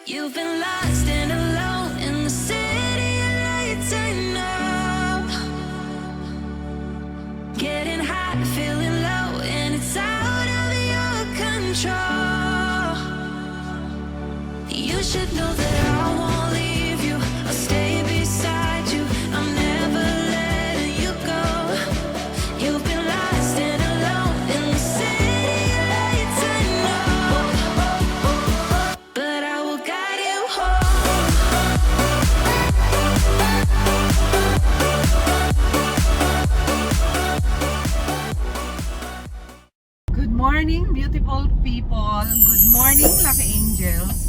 You've been lost and alone in the city of lights. I know. Getting high, feeling low, and it's out of your control. You should know that I won't leave you. I'll stay beside you. I'm never letting you go. You've been lost and alone in the city of lights. I know, but I will guide you home. Good morning, beautiful people. Good morning, Lucky Angels.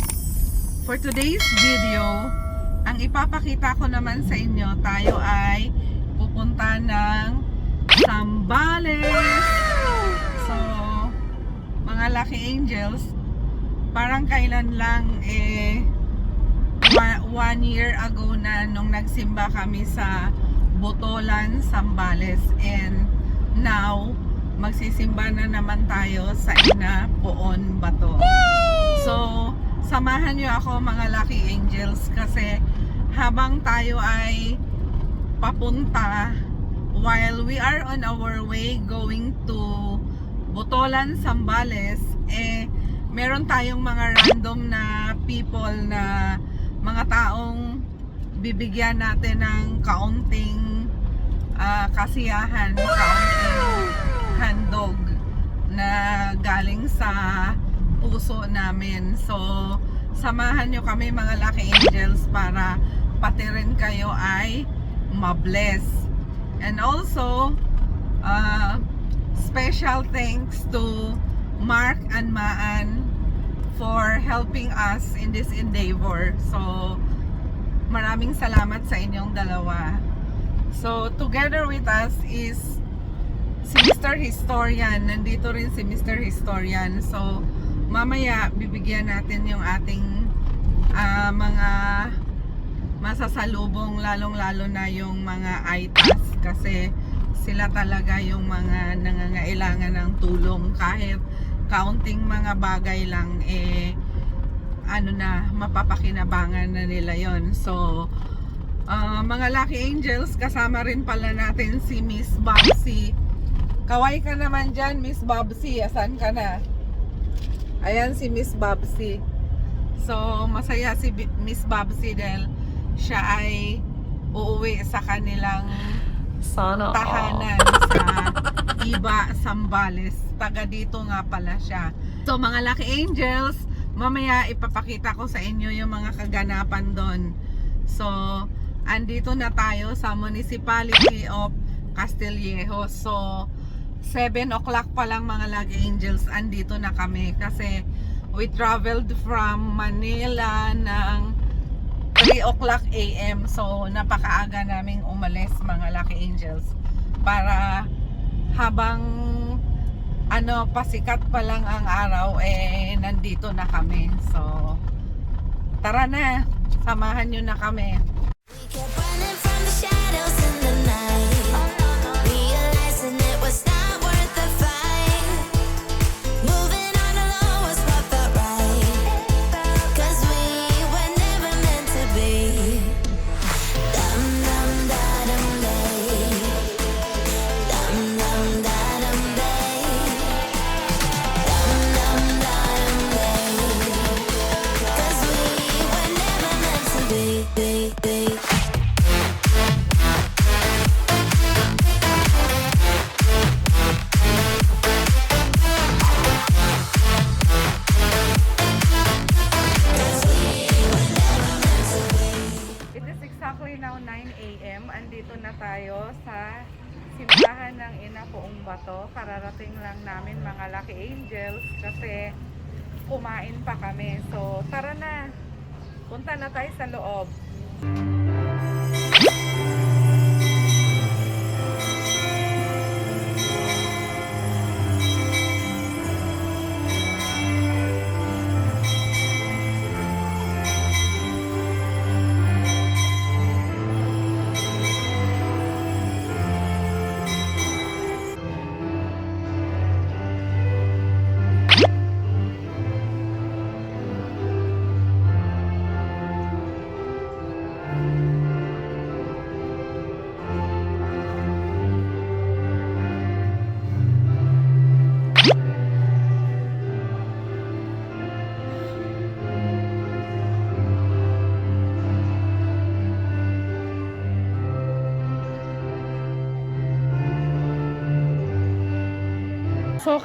For today's video, ang ipapakita ko naman sa inyo, tayo ay pupunta ng Zambales. So, mga Lucky Angels, parang kailan lang one year ago na nung nagsimba kami sa Botolan, Zambales, and now magsisimba na naman tayo sa Ina Poon Bato. So, samahan nyo ako mga Lucky Angels kasi habang tayo ay papunta, while we are on our way going to Botolan, Zambales, meron tayong mga random na people na mga taong bibigyan natin ng kaunting kasiyahan, kaunting handog na galing sa puso namin. So, samahan nyo kami mga Lucky Angels para pati rin kayo ay mabless. And also, special thanks to Mark and Maan for helping us in this endeavor. So, maraming salamat sa inyong dalawa. So, together with us is si Mr. Historian. Nandito rin si Mr. Historian. So, mamaya bibigyan natin yung ating mga masasalubong, lalong-lalo na yung mga ITAS kasi sila talaga yung mga nangangailangan ng tulong. Kahit kaunting mga bagay lang, mapapakinabangan na nila yon. So, mga Lucky Angels, kasama rin pala natin si Miss Babsy. Kaway ka naman dyan, Miss Babsy. Asan ka na? Ayan si Miss Babsy. So, masaya si Miss Babsy dahil siya ay uuwi sa kanilang tahanan sa Iba, Zambales. Taga dito nga pala siya. So, mga Lucky Angels, mamaya ipapakita ko sa inyo yung mga kaganapan doon. So, andito na tayo sa Municipality of Castillejo. So, 7 o'clock pa lang mga Lucky Angels, andito na kami kasi we traveled from Manila ng 3 o'clock AM. So, napakaaga naming umalis mga Lucky Angels para habang pasikat pa lang ang araw, nandito na kami. So, tara na, samahan nyo na kami. We kept running from the shadows in the night, realizing it was not worth the fight. Moving on alone was what felt right, 'cause we were never meant to be. Dum dum da dum day, dum dum da dum day, dum dum da dum day, 'cause we were never meant to be. It is exactly now 9 AM. Andito na tayo sa simbahan ng Ina Poong Bato. Kararating lang namin mga Lucky Angels kasi kumain pa kami. So tara na, punta na tayo sa loob.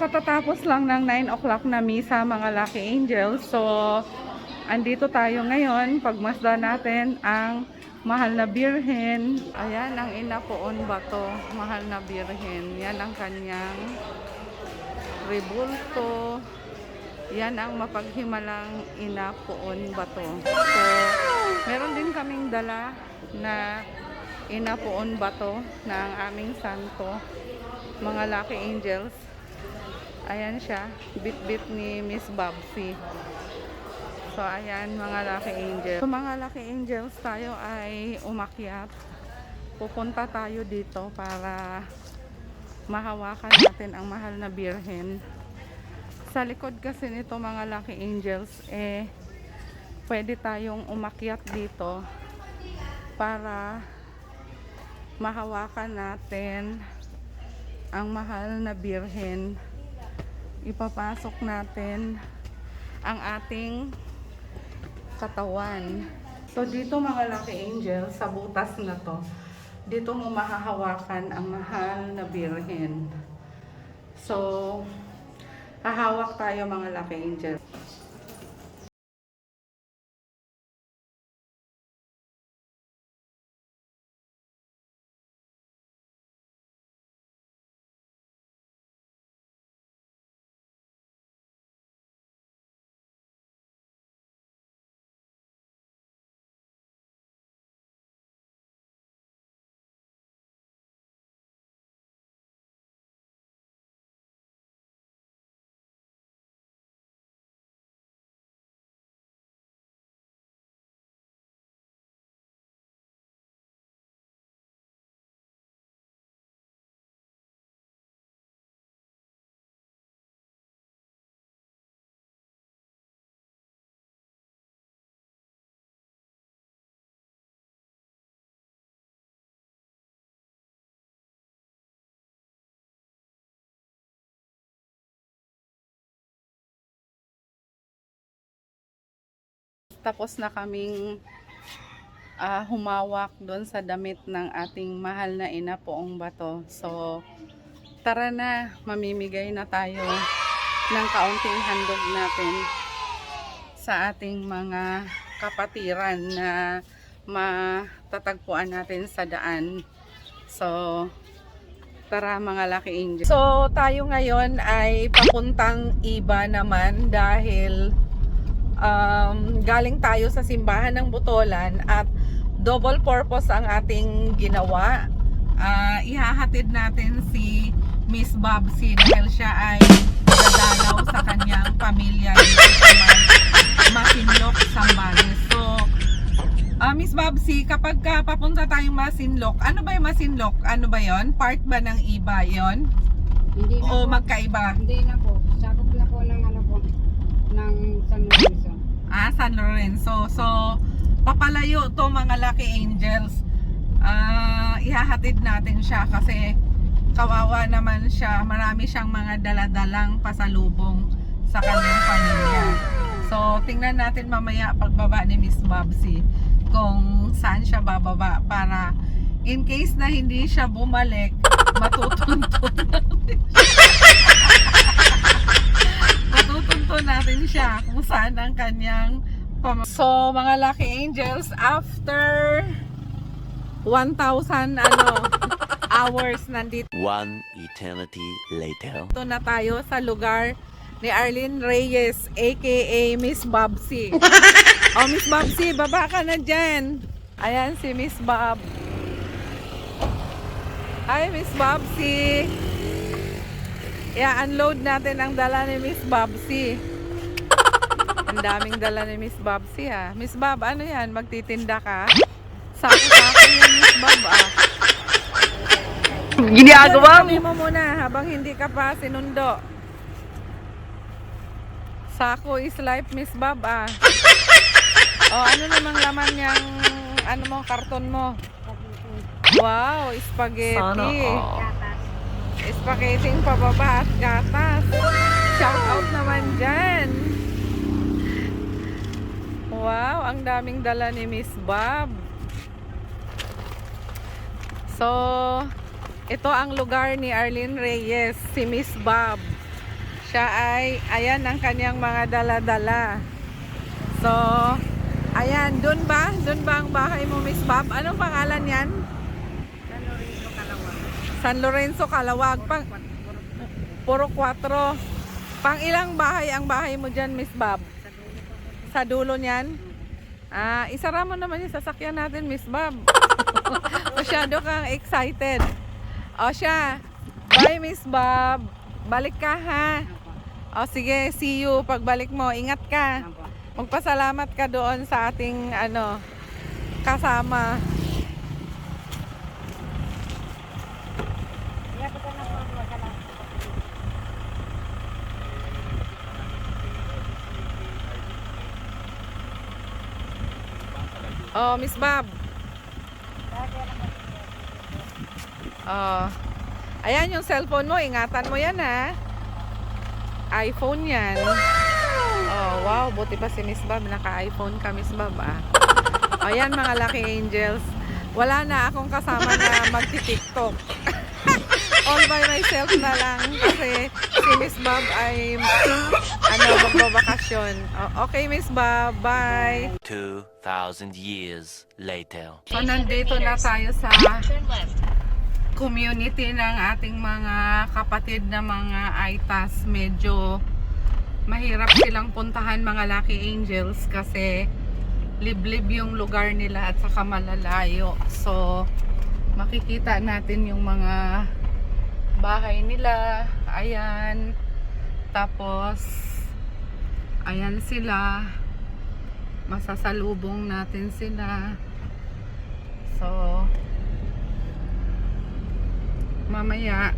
katatapos lang ng 9 o'clock na misa mga Lucky Angels. So, andito tayo ngayon. Pagmasdan natin ang Mahal na Birhen. Ayan ang Inapoon Bato, Mahal na Birhen. Yan ang kanyang rebulto. Yan ang mapaghimalang Inapoon Bato. So, meron din kaming dala na Inapoon Bato ng aming santo, mga Lucky Angels. Ayan siya, bit-bit ni Miss Babsi. So, ayan mga Lucky Angels. So, mga Lucky Angels, tayo ay umakyat. Pupunta tayo dito para mahawakan natin ang Mahal na Birhen. Sa likod kasi nito mga Lucky Angels, pwede tayong umakyat dito para mahawakan natin ang Mahal na Birhen. Ipapasok natin ang ating katawan. So dito mga Lucky Angels, sa butas na to, dito mo mahahawakan ang Mahal na Birhen. So hahawak tayo mga Lucky Angels. Tapos na kaming humawak doon sa damit ng ating mahal na Inapoong Bato. So, tara na, mamimigay na tayo ng kaunting handog natin sa ating mga kapatiran na matatagpuan natin sa daan. So, tara mga Lucky Angels. So, tayo ngayon ay papuntang Iba naman dahil galing tayo sa simbahan ng Butolan at double purpose ang ating ginawa. Ihahatid natin si Miss Babsi dahil siya ay dadalaw sa kanyang pamilya dito sa Masinloc, Zambales. So, Miss Babsi, kapag papunta tayong Masinloc, ano ba yung Masinloc? Ano ba yon? Part ba ng Iba yon? Hindi na O po. magkaiba? Hindi na po. Sakop na po ng ano po, ng San Lorenzo. San Lorenzo. So, papalayo to mga Lucky Angels. Ihahatid natin siya kasi kawawa naman siya. Marami siyang mga daladalang pasalubong sa kanyang pamilya. So, tingnan natin mamaya pagbaba ni Miss Babsi kung saan siya bababa para in case na hindi siya bumalik, matutuntun natin siya kung saan ang kanyang So, mga Lucky Angels, after 1,000 hours nandito. One eternity later. Ito na tayo sa lugar ni Arlene Reyes aka Miss Babsi. Oh, Miss Babsi, baba ka na dyan. Ayan si Miss Bob. Hi, Miss Babsi. I-unload natin ang dala ni Miss Babsi. Ang daming dala ni Miss Babsi ha. Miss Bob, ano yan? Magtitinda ka? Sako-sako yan, Miss Bob Ginagawa mo muna habang hindi ka pa sinundo. Sako is life, Miss Bob Oh, ano namang laman yung ano mo, karton mo? Wow, spaghetti. Spaghetti pababa at gatas. Shout out naman dyan. Wow, ang daming dala ni Miss Bob. So, ito ang lugar ni Arlene Reyes, si Miss Bob. Siya ay, ayan ang kanyang mga dala-dala. So, ayan, dun ba? Dun ba ang bahay mo, Miss Bob? Anong pangalan yan? San Lorenzo, Calawag. Puro 4. Pang ilang bahay ang bahay mo dyan, Miss Bob? Sa dulo niyan? Isara mo naman yung sasakyan natin, Miss Bob. Masyado kang excited. O siya, bye Miss Bob. Balik ka ha. O sige, see you pagbalik mo. Ingat ka. Magpasalamat ka doon sa ating kasama. Oh, Miss Bob. Oh. Ayan yung cellphone mo, ingatan mo yan ha. iPhone yan. Oh, wow, buti pa si Miss Bob, naka-iPhone ka Miss Bob Ayan mga Lucky Angels. Wala na akong kasama na magti-TikTok. All by myself na lang kasi si Miss Bob ay magbabakasyon. Oh, okay Miss Bob, bye. 2,000 years later. So nandito na tayo sa community ng ating mga kapatid na mga Aitas. Medyo mahirap silang puntahan mga Lucky Angels kasi liblib yung lugar nila at saka malalayo. So makikita natin yung mga bahay nila. Ayan. Tapos ayan sila. Masasalubong natin sila. So mamaya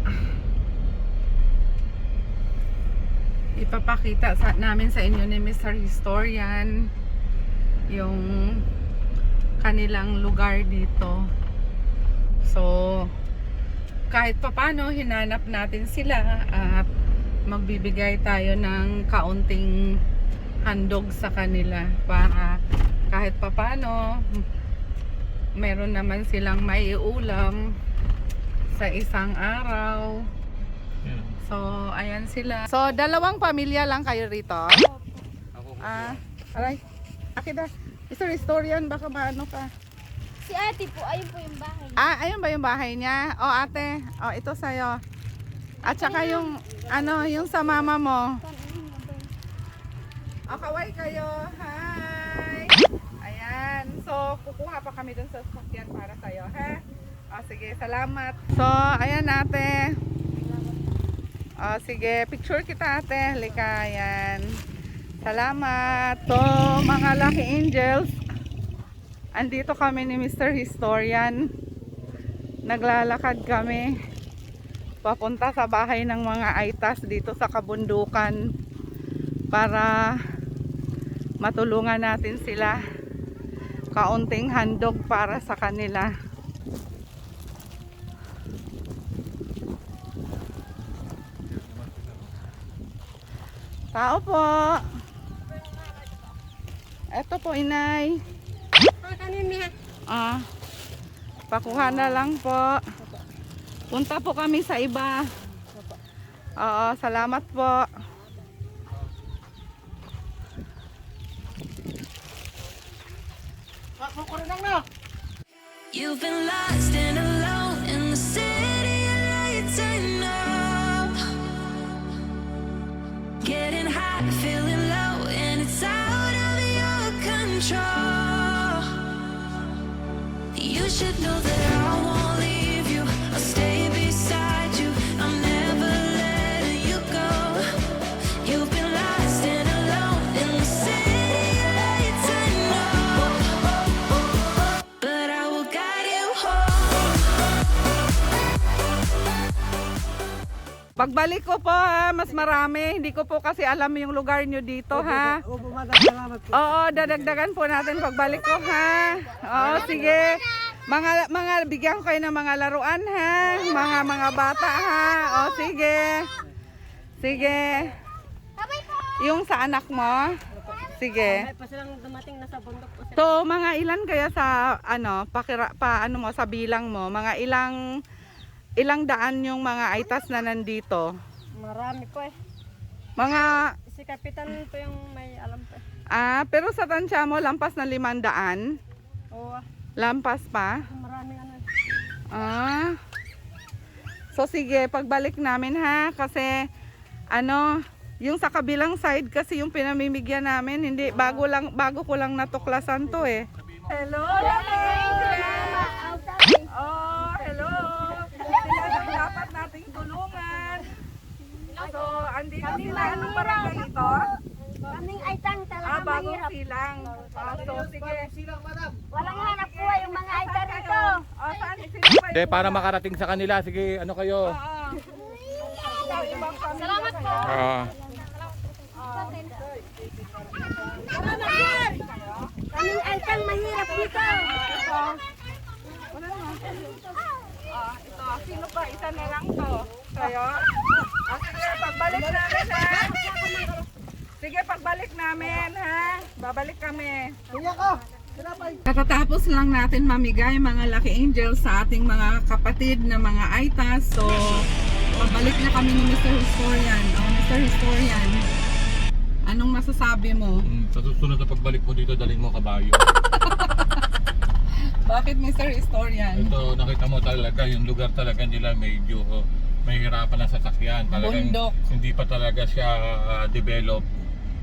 ipapakita namin sa inyo ni Mr. Historian yung kanilang lugar dito. So kahit papano hinanap natin sila at magbibigay tayo ng kaunting handog sa kanila para kahit papano meron naman silang maiulam sa isang araw. So ayan sila. So dalawang pamilya lang kayo rito? Aray, akida Mr. Historian, baka maano ka? Si ate po, ayun po yung bahay. Ayun ba yung bahay niya? O ate, ito sa'yo. At saka yung yung sa mama mo. Kaway kayo. Hi! Ayan. So, kukuha pa kami dun sa sasakyan para sa'yo, ha? Sige, salamat. So, ayan ate. Sige, picture kita ate. Halika, ayan. Salamat. So, mga Lucky Angels, andito kami ni Mr. Historian. Naglalakad kami papunta sa bahay ng mga Aitas dito sa kabundukan para matulungan natin sila. Kaunting handog para sa kanila. Tao po. Eto po inay. Pakuha na lang po. Punta po kami sa iba. Oo, salamat po. You've been lost and alone in the city of lights. I know. Getting high, feeling low, and it's out of your control. You should know that I won't leave you. I'll stay beside you. I'm never letting you go. You've been lost and alone in the city of lights. I know, but I will guide you home. Pagbalik ko po ha, mas marami. Hindi ko po kasi alam yung lugar nyo dito ha. Oo, dadagdagan po natin pagbalik ko ha. Oo, sige. Mga bigyan ko kayo ng mga laruan ha. Mga bata ha. Oo, sige. Sige. Yung sa anak mo? Sige. So, mga ilan kaya sa mo sa bilang mo? Mga ilang daan yung mga Aitas na nandito? Marami po eh. Mga, Si Kapitan po yung may alam po. pero sa tansya mo, lampas na 500? Oo, Lampas pa? maraming ano. So sige, pagbalik namin ha, kasi ano, yung sa kabilang side kasi yung pinamimigyan namin, hindi bago ko lang natuklasan to eh. Hello, Oh, hello. Sila ang dapat nating tulungan. So, andito sila. Anong barangay ito? Kaming aitang talaga Bagong mahirap. silang. So, sige. Walang hanap buhay yung mga aitang ito. Saan? Sino ba Hindi, para makarating sa kanila, sige, ano kayo? Salamat po. Kaming aitang mahirap dito. Ito, sino pa? Isa na lang to. Kayo? Sige, pagbalik namin ha. Sige, pagbalik namin ha. Babalik kami. Katatapos lang natin mamigay mga Lucky Angels sa ating mga kapatid na mga Aitas. So, pabalik na kami ni Mr. Historian. Mr. Historian, anong masasabi mo? Sa susunod na pagbalik mo dito, dalhin mo kabayo. Bakit Mr. Historian? Ito, nakita mo talaga, yung lugar talaga nila medyo may hirapan ng sasakyan. Talagang Bundok. hindi pa talaga siya develop.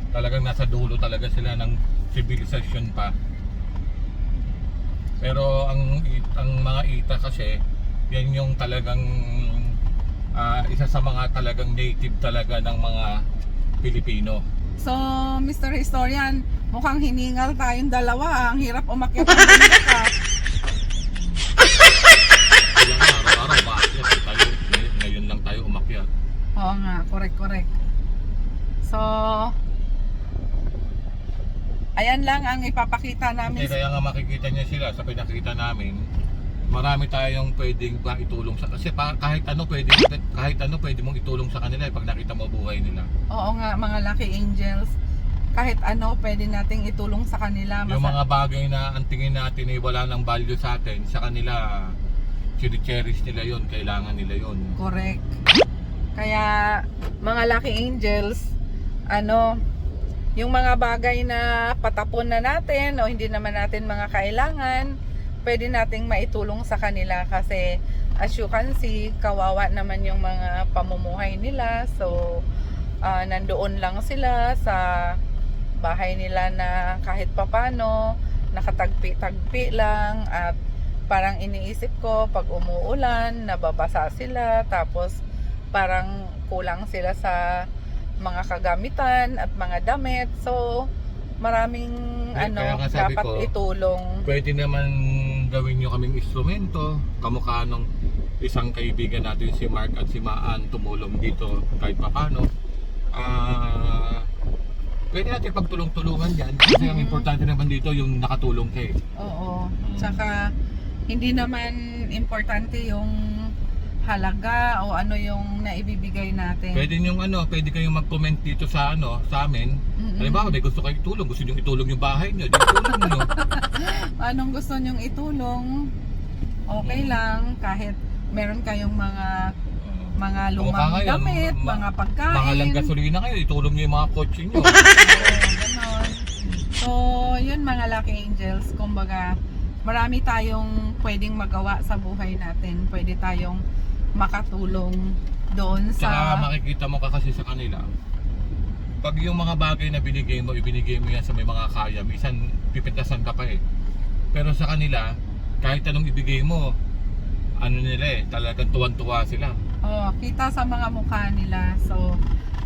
Talagang nasa dulo talaga sila ng civilization pa. Pero ang mga ita kasi, yan yung talagang isa sa mga talagang native talaga ng mga Pilipino. So, Mr. Historian, mukhang hiningal tayong dalawa. Ang hirap umakyat ng bundok ha. Kaya nga, araw-araw maakyat tayo. Ngayon lang tayo umakyat. Oo nga, correct. So, ayan lang ang ipapakita namin. Kaya nga makikita niya sila sa pinakita namin. Marami tayong pwedeng itulong sa kasi kahit ano pwede mong itulong sa kanila pag nakita mo buhay nila. Oo nga, mga Lucky Angels. Kahit ano, pwede nating itulong sa kanila. Yung mga bagay na ang tingin natin ay wala ng value sa atin, sa kanila cherish nila yon, kailangan nila yon. Correct. Kaya, mga Lucky Angels, yung mga bagay na patapon na natin o hindi naman natin mga kailangan, pwede nating maitulong sa kanila kasi as you can see, kawawa naman yung mga pamumuhay nila. So, nandoon lang sila sa bahay nila na kahit papano, nakatagpi-tagpi lang at parang iniisip ko pag umuulan, nababasa sila tapos parang kulang sila sa mga kagamitan at mga damit. So, maraming Kaya nga sabi dapat ko, itulong. Pwede naman gawin nyo kaming instrumento, kamukha nung isang kaibigan natin si Mark at si Maan tumulong dito kahit papano. Pwede natin pagtulong-tulungan yan kasi ang importante naman dito yung nakatulong kayo. Oo. Tsaka hindi naman importante yung halaga o ano yung naibibigay natin. Pwede pwede kayong mag-comment dito sa sa amin. Halimbawa, may gusto kayong itulong, gusto niyo itulong yung bahay niyo, itulong niyo. Anong gusto nyong itulong? Okay lang kahit meron kayong mga lumang damit, mga pagkain. Mahalang gasolina kayo, itulong niyo yung mga kotse niyo. Ganon. So, yun mga Lucky Angels, kumbaga marami tayong pwedeng magawa sa buhay natin. Pwede tayong makatulong doon Tsaka sa... makikita mo ka kasi sa kanila. Pag yung mga bagay na ibinigay mo yan sa may mga kaya, minsan pipitasan ka pa eh. Pero sa kanila, kahit anong ibigay mo, talagang tuwan-tuwa sila. Oh, kita sa mga mukha nila. So,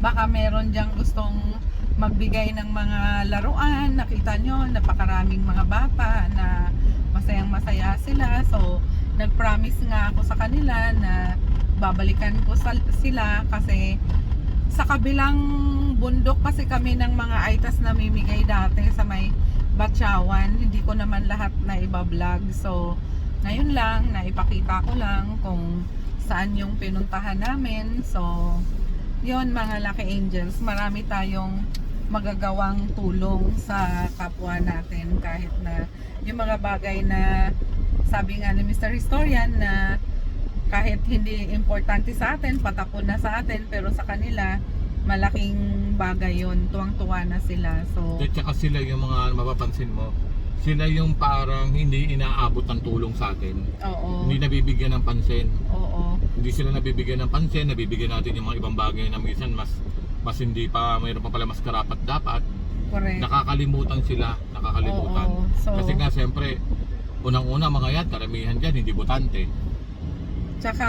baka meron diyang gustong magbigay ng mga laruan. Nakita nyo, napakaraming mga bata na masayang-masaya sila. So, nag-promise nga ako sa kanila na babalikan ko sila kasi sa kabilang bundok kasi kami ng mga Aitas na mimigay dati sa may Batyawan. Hindi ko naman lahat na iba-vlog. So, ngayon lang, naipakita ko lang kung saan yung pinuntahan namin. So, yun mga Lucky Angels, marami tayong magagawang tulong sa kapwa natin kahit na yung mga bagay na sabi nga ni Mr. Historian na kahit hindi importante sa atin, patapon na sa atin, pero sa kanila malaking bagay yun. Tuwang-tuwa na sila. So, At saka sila yung mga mapapansin mo, sila yung parang hindi inaabot ng tulong sa atin. oo. Hindi nabibigyan ng pansin. Oo. Hindi sila nabibigyan ng pansin, nabibigyan natin yung mga ibang bagay na minsan mas hindi pa, mayroon pa pala mas karapat dapat. Correct. Nakakalimutan sila, nakakalimutan. Oo. So, Kasi nga siyempre, unang-una mga yan, karamihan dyan, hindi botante. tsaka,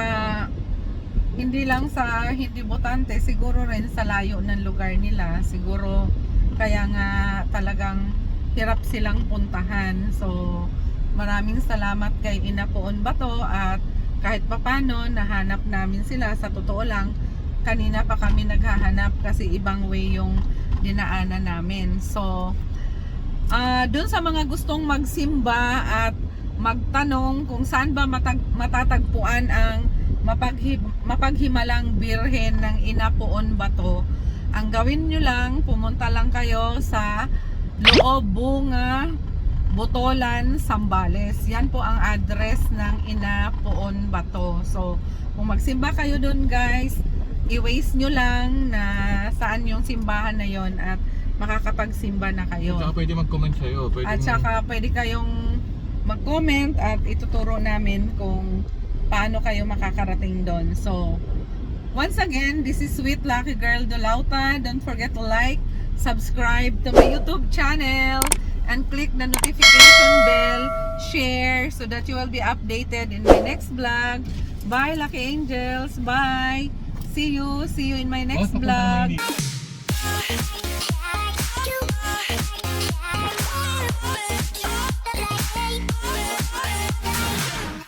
hindi lang sa hindi botante, siguro rin sa layo ng lugar nila. Siguro, kaya nga talagang hirap silang puntahan. So, maraming salamat kay Ina Poon Bato at kahit papano nahanap namin sila. Sa totoo lang, kanina pa kami naghahanap kasi ibang way yung dinaanan namin. So, dun sa mga gustong magsimba at magtanong kung saan ba matatagpuan ang mapaghimalang birhen ng Ina Poon Bato, ang gawin nyo lang, pumunta lang kayo sa Loob Bunga, Botolan, Zambales. Yan po ang address ng Ina Poon Bato. So, kung magsimba kayo dun guys, i-waste nyo lang na saan yung simbahan na yon at makakapagsimba na kayo. At saka pwede mag-comment sa'yo. At saka pwede kayong mag-comment at ituturo namin kung paano kayo makakarating doon. So, once again, this is Sweet Lucky Girl Dolauta. Don't forget to like, subscribe to my YouTube channel, and click the notification bell, share, so that you will be updated in my next vlog. Bye, Lucky Angels. Bye. See you in my next vlog.